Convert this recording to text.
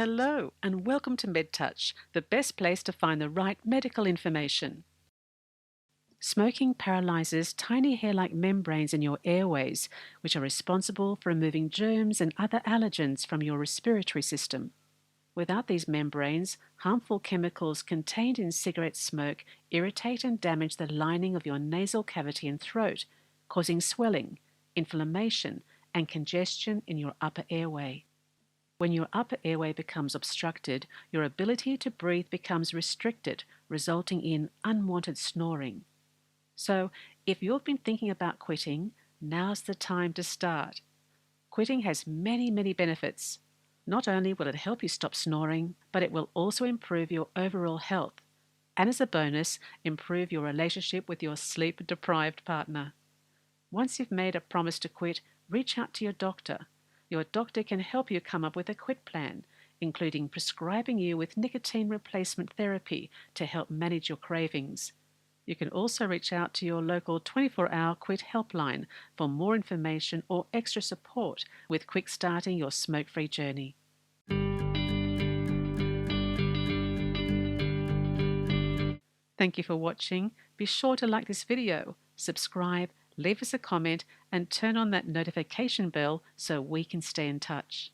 Hello and welcome to MedTouch, the best place to find the right medical information. Smoking paralyzes tiny hair-like membranes in your airways, which are responsible for removing germs and other allergens from your respiratory system. Without these membranes, harmful chemicals contained in cigarette smoke irritate and damage the lining of your nasal cavity and throat, causing swelling, inflammation, and congestion in your upper airway. When your upper airway becomes obstructed, your ability to breathe becomes restricted, resulting in unwanted snoring. So, if you've been thinking about quitting, now's the time to start. Quitting has many benefits. Not only will it help you stop snoring, but it will also improve your overall health, and as a bonus, improve your relationship with your sleep-deprived partner. Once you've made a promise to quit, reach out to your doctor. Your doctor can help you come up with a quit plan, including prescribing you with nicotine replacement therapy to help manage your cravings. You can also reach out to your local 24-hour quit helpline for more information or extra support with quick starting your smoke-free journey. Thank you for watching. Be sure to like this video, subscribe, leave us a comment, and turn on that notification bell so we can stay in touch.